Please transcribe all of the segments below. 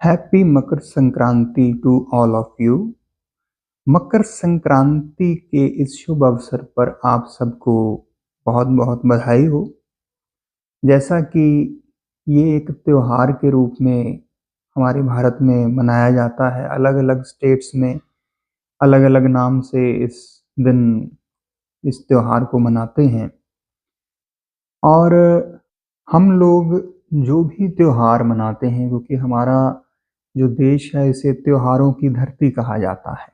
Happy Makar Sankranti to all of you. Makar Sankranti के इस शुभ अवसर पर आप सबको बहुत बहुत बधाई हो। जैसा कि ये एक त्योहार के रूप में हमारे भारत में मनाया जाता है, अलग अलग स्टेट्स में अलग अलग नाम से इस दिन इस त्योहार को मनाते हैं। और हम लोग जो भी त्योहार मनाते हैं, क्योंकि हमारा जो देश है इसे त्योहारों की धरती कहा जाता है,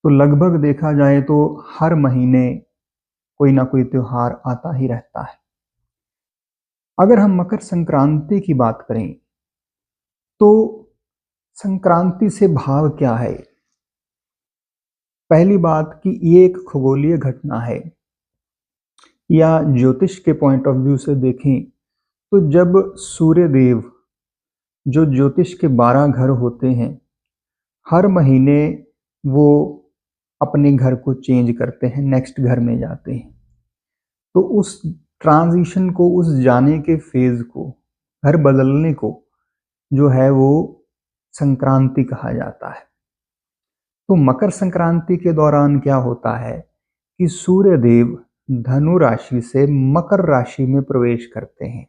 तो लगभग देखा जाए तो हर महीने कोई ना कोई त्योहार आता ही रहता है। अगर हम मकर संक्रांति की बात करें तो संक्रांति से भाव क्या है। पहली बात कि ये एक खगोलीय घटना है, या ज्योतिष के पॉइंट ऑफ व्यू से देखें तो जब सूर्य देव, जो ज्योतिष के 12 घर होते हैं, हर महीने वो अपने घर को चेंज करते हैं, नेक्स्ट घर में जाते हैं, तो उस ट्रांजिशन को, उस जाने के फेज को, घर बदलने को जो है वो संक्रांति कहा जाता है। तो मकर संक्रांति के दौरान क्या होता है कि सूर्य देव धनु राशि से मकर राशि में प्रवेश करते हैं,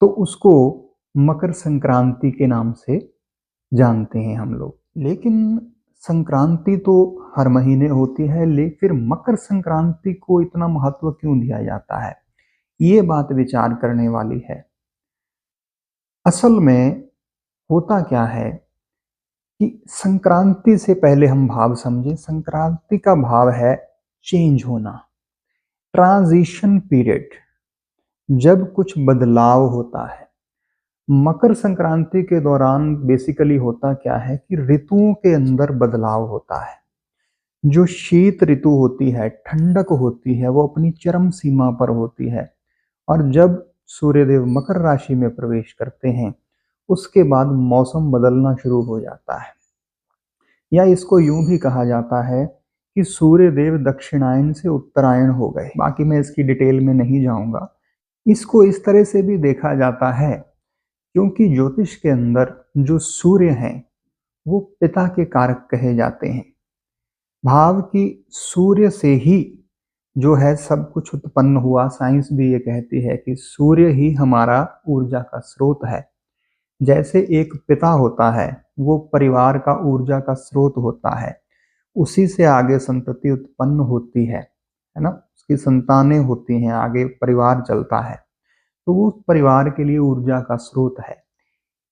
तो उसको मकर संक्रांति के नाम से जानते हैं हम लोग। लेकिन संक्रांति तो हर महीने होती है, लेकिन फिर मकर संक्रांति को इतना महत्व क्यों दिया जाता है, ये बात विचार करने वाली है। असल में होता क्या है कि संक्रांति से पहले हम भाव समझें। संक्रांति का भाव है चेंज होना, ट्रांजिशन पीरियड, जब कुछ बदलाव होता है। मकर संक्रांति के दौरान बेसिकली होता क्या है कि ऋतुओं के अंदर बदलाव होता है। जो शीत ऋतु होती है, ठंडक होती है, वो अपनी चरम सीमा पर होती है, और जब सूर्यदेव मकर राशि में प्रवेश करते हैं उसके बाद मौसम बदलना शुरू हो जाता है। या इसको यूं भी कहा जाता है कि सूर्यदेव दक्षिणायन से उत्तरायण हो गए। बाकी मैं इसकी डिटेल में नहीं जाऊंगा। इसको इस तरह से भी देखा जाता है क्योंकि ज्योतिष के अंदर जो सूर्य हैं वो पिता के कारक कहे जाते हैं। भाव कि सूर्य से ही जो है सब कुछ उत्पन्न हुआ। साइंस भी ये कहती है कि सूर्य ही हमारा ऊर्जा का स्रोत है। जैसे एक पिता होता है, वो परिवार का ऊर्जा का स्रोत होता है, उसी से आगे संतति उत्पन्न होती है ना, उसकी संतानें होती हैं, आगे परिवार चलता है, तो वो परिवार के लिए ऊर्जा का स्रोत है।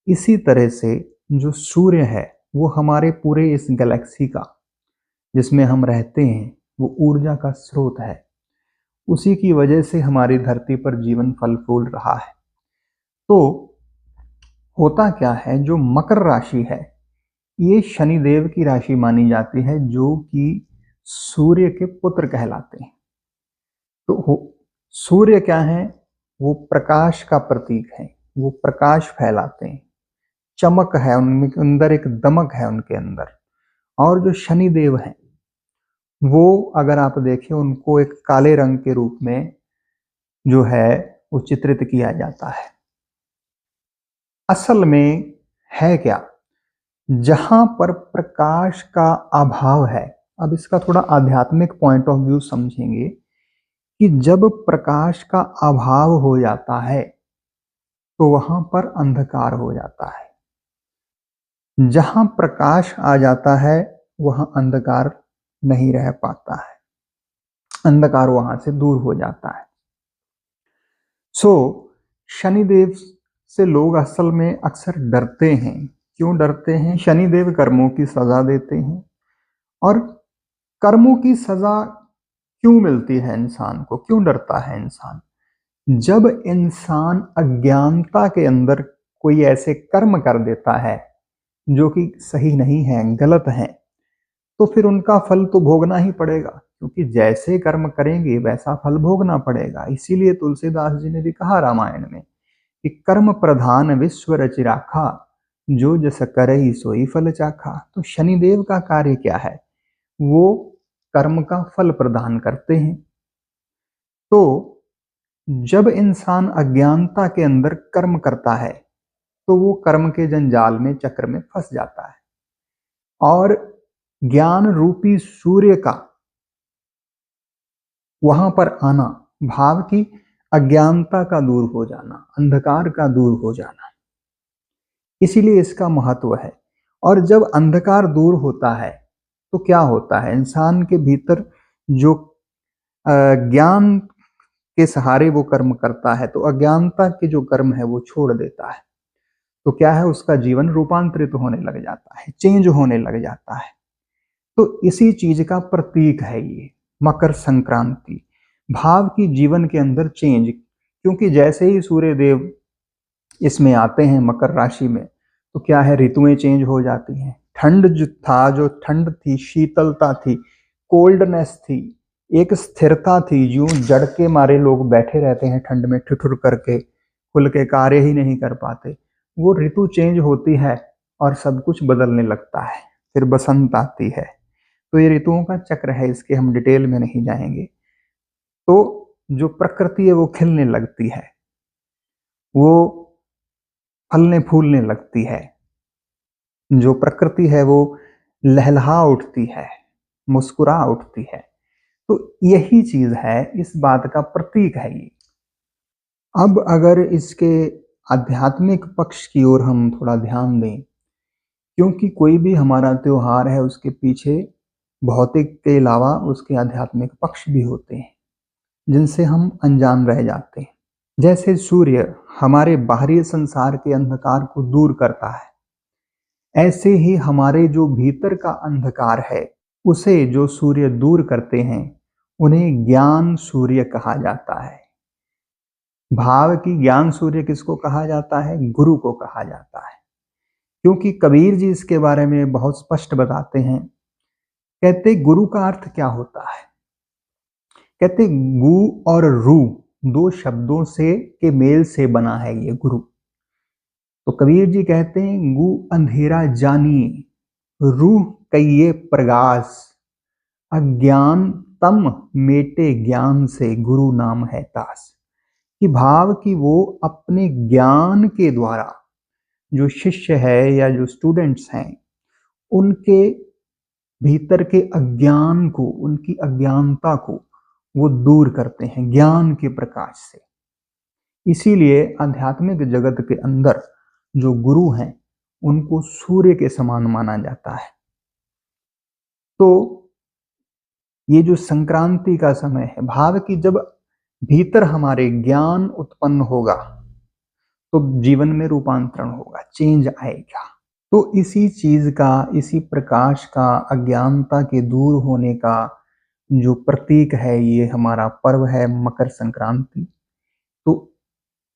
इसी तरह से जो सूर्य है वो हमारे पूरे इस गैलेक्सी का, जिसमें हम रहते हैं, वो ऊर्जा का स्रोत है। उसी की वजह से हमारी धरती पर जीवन फल फूल रहा है। तो होता क्या है, जो मकर राशि है ये शनिदेव की राशि मानी जाती है, जो कि सूर्य के पुत्र कहलाते हैं। तो सूर्य क्या है, वो प्रकाश का प्रतीक है, वो प्रकाश फैलाते हैं, चमक है उनके अंदर, एक दमक है उनके अंदर। और जो शनिदेव हैं वो अगर आप देखें, उनको एक काले रंग के रूप में जो है वो चित्रित किया जाता है। असल में है क्या, जहां पर प्रकाश का अभाव है, अब इसका थोड़ा आध्यात्मिक पॉइंट ऑफ व्यू समझेंगे कि जब प्रकाश का अभाव हो जाता है तो वहां पर अंधकार हो जाता है। जहां प्रकाश आ जाता है वहां अंधकार नहीं रह पाता है, अंधकार वहां से दूर हो जाता है। शनिदेव से लोग असल में अक्सर डरते हैं। क्यों डरते हैं? शनिदेव कर्मों की सजा देते हैं, और कर्मों की सजा क्यों मिलती है इंसान को, क्यों डरता है इंसान? जब इंसान अज्ञानता के अंदर कोई ऐसे कर्म कर देता है जो कि सही नहीं है, गलत है, तो फिर उनका फल तो भोगना ही पड़ेगा, क्योंकि जैसे कर्म करेंगे वैसा फल भोगना पड़ेगा। इसीलिए तुलसीदास जी ने भी कहा रामायण में कि कर्म प्रधान विश्व रचि राखा, जो जस करई सोई फल चाखा। तो शनिदेव का कार्य क्या है, वो कर्म का फल प्रदान करते हैं। तो जब इंसान अज्ञानता के अंदर कर्म करता है तो वो कर्म के जंजाल में, चक्र में फंस जाता है। और ज्ञान रूपी सूर्य का वहां पर आना, भाव की अज्ञानता का दूर हो जाना, अंधकार का दूर हो जाना, इसीलिए इसका महत्व है। और जब अंधकार दूर होता है तो क्या होता है, इंसान के भीतर जो ज्ञान के सहारे वो कर्म करता है, तो अज्ञानता के जो कर्म है वो छोड़ देता है। तो क्या है, उसका जीवन रूपांतरित होने लग जाता है, चेंज होने लग जाता है। तो इसी चीज का प्रतीक है ये मकर संक्रांति, भाव की जीवन के अंदर चेंज। क्योंकि जैसे ही सूर्य देव इसमें आते हैं मकर राशि में, तो क्या है, ऋतुएं चेंज हो जाती हैं। ठंड जो था, जो ठंड थी, शीतलता थी, कोल्डनेस थी, एक स्थिरता थी, यूं जड़ के मारे लोग बैठे रहते हैं ठंड में ठिठुर करके, खुल के कार्य ही नहीं कर पाते। वो ऋतु चेंज होती है और सब कुछ बदलने लगता है, फिर बसंत आती है। तो ये ऋतुओं का चक्र है, इसके हम डिटेल में नहीं जाएंगे। तो जो प्रकृति है वो खिलने लगती है, वो फलने फूलने लगती है। जो प्रकृति है वो लहलहा उठती है, मुस्कुरा उठती है। तो यही चीज है, इस बात का प्रतीक है ये। अब अगर इसके आध्यात्मिक पक्ष की ओर हम थोड़ा ध्यान दें, क्योंकि कोई भी हमारा त्योहार है उसके पीछे भौतिक के अलावा उसके आध्यात्मिक पक्ष भी होते हैं जिनसे हम अनजान रह जाते हैं। जैसे सूर्य हमारे बाहरी संसार के अंधकार को दूर करता है, ऐसे ही हमारे जो भीतर का अंधकार है उसे जो सूर्य दूर करते हैं उन्हें ज्ञान सूर्य कहा जाता है। भाव की ज्ञान सूर्य किसको कहा जाता है, गुरु को कहा जाता है। क्योंकि कबीर जी इसके बारे में बहुत स्पष्ट बताते हैं। कहते गुरु का अर्थ क्या होता है, कहते गु और रू दो शब्दों से के मेल से बना है ये गुरु। तो कबीर जी कहते हैं गु अंधेरा जानिए, रूह कहिए प्रकाश, अज्ञान तम मेटे ज्ञान से, गुरु नाम है दास। कि भाव की वो अपने ज्ञान के द्वारा जो शिष्य है या जो स्टूडेंट्स हैं उनके भीतर के अज्ञान को, उनकी अज्ञानता को वो दूर करते हैं ज्ञान के प्रकाश से। इसीलिए आध्यात्मिक जगत के अंदर जो गुरु हैं उनको सूर्य के समान माना जाता है। तो ये जो संक्रांति का समय है, भाव की जब भीतर हमारे ज्ञान उत्पन्न होगा तो जीवन में रूपांतरण होगा, चेंज आएगा। तो इसी चीज का, इसी प्रकाश का, अज्ञानता के दूर होने का जो प्रतीक है ये हमारा पर्व है मकर संक्रांति। तो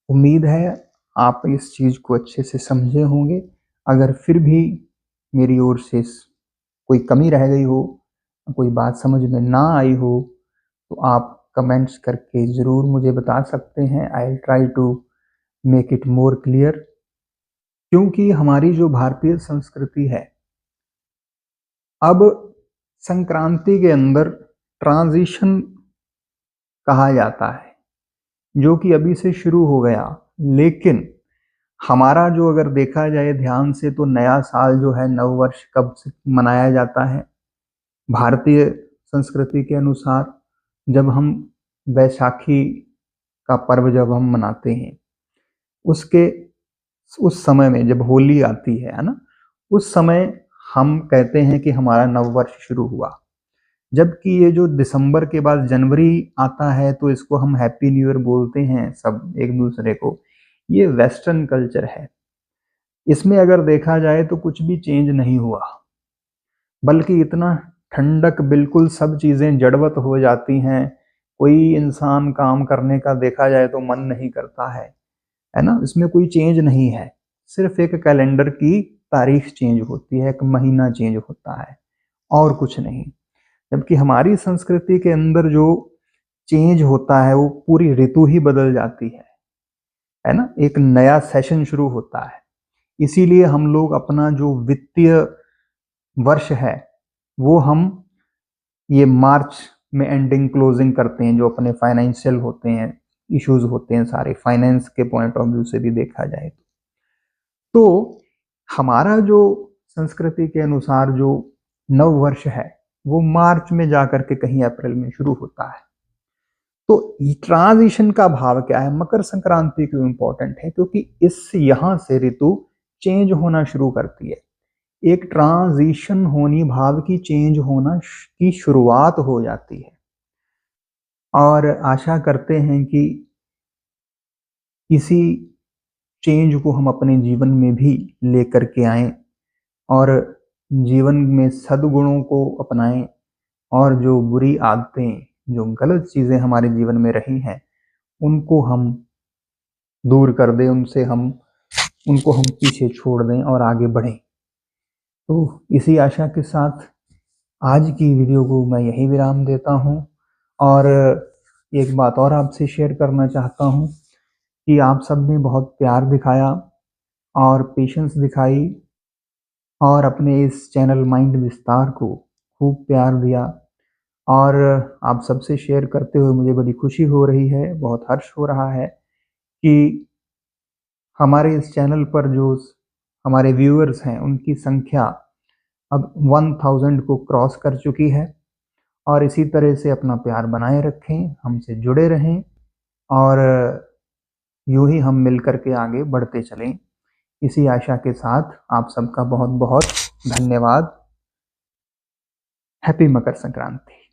उम्मीद है आप इस चीज को अच्छे से समझे होंगे। अगर फिर भी मेरी ओर से कोई कमी रह गई हो, कोई बात समझ में ना आई हो, तो आप कमेंट्स करके ज़रूर मुझे बता सकते हैं। I will try to make it more clear. क्योंकि हमारी जो भारतीय संस्कृति है, अब संक्रांति के अंदर ट्रांजिशन कहा जाता है जो कि अभी से शुरू हो गया। लेकिन हमारा जो अगर देखा जाए ध्यान से, तो नया साल जो है, नववर्ष कब से मनाया जाता है भारतीय संस्कृति के अनुसार, जब हम बैसाखी का पर्व जब हम मनाते हैं, उसके उस समय में जब होली आती है ना, उस समय हम कहते हैं कि हमारा नववर्ष शुरू हुआ। जबकि ये जो दिसंबर के बाद जनवरी आता है तो इसको हम हैप्पी न्यू ईयर बोलते हैं सब एक दूसरे को। ये वेस्टर्न कल्चर है। इसमें अगर देखा जाए तो कुछ भी चेंज नहीं हुआ, बल्कि इतना ठंडक, बिल्कुल सब चीजें जड़वत हो जाती हैं। कोई इंसान काम करने का देखा जाए तो मन नहीं करता है ना। इसमें कोई चेंज नहीं है, सिर्फ एक कैलेंडर की तारीख चेंज होती है, एक महीना चेंज होता है और कुछ नहीं। जबकि हमारी संस्कृति के अंदर जो चेंज होता है वो पूरी ऋतु ही बदल जाती है ना, एक नया सेशन शुरू होता है। इसीलिए हम लोग अपना जो वित्तीय वर्ष है वो हम ये मार्च में एंडिंग क्लोजिंग करते हैं। जो अपने फाइनेंशियल होते हैं, इश्यूज होते हैं सारे, फाइनेंस के पॉइंट ऑफ व्यू से भी देखा जाए तो हमारा जो संस्कृति के अनुसार जो नव वर्ष है वो मार्च में जाकर के कहीं अप्रैल में शुरू होता है। तो ट्रांजिशन का भाव क्या है, मकर संक्रांति क्यों इंपॉर्टेंट है, क्योंकि इस यहां से ऋतु चेंज होना शुरू करती है। एक ट्रांजिशन होनी भाव की चेंज होना की शुरुआत हो जाती है। और आशा करते हैं कि इसी चेंज को हम अपने जीवन में भी लेकर के आएं और जीवन में सद्गुणों को अपनाएं और जो बुरी आदतें, जो गलत चीज़ें हमारे जीवन में रही हैं उनको हम दूर कर दें, उनको हम पीछे छोड़ दें और आगे बढ़ें। तो इसी आशा के साथ आज की वीडियो को मैं यही विराम देता हूं और एक बात और आपसे शेयर करना चाहता हूं कि आप सब ने बहुत प्यार दिखाया और पेशेंस दिखाई और अपने इस चैनल माइंड विस्तार को खूब प्यार दिया और आप सबसे शेयर करते हुए मुझे बड़ी खुशी हो रही है, बहुत हर्ष हो रहा है कि हमारे इस चैनल पर जो हमारे व्यूअर्स हैं उनकी संख्या अब 1000 को क्रॉस कर चुकी है। और इसी तरह से अपना प्यार बनाए रखें, हमसे जुड़े रहें और यूं ही हम मिल कर के आगे बढ़ते चलें। इसी आशा के साथ आप सबका बहुत बहुत धन्यवाद। हैप्पी मकर संक्रांति।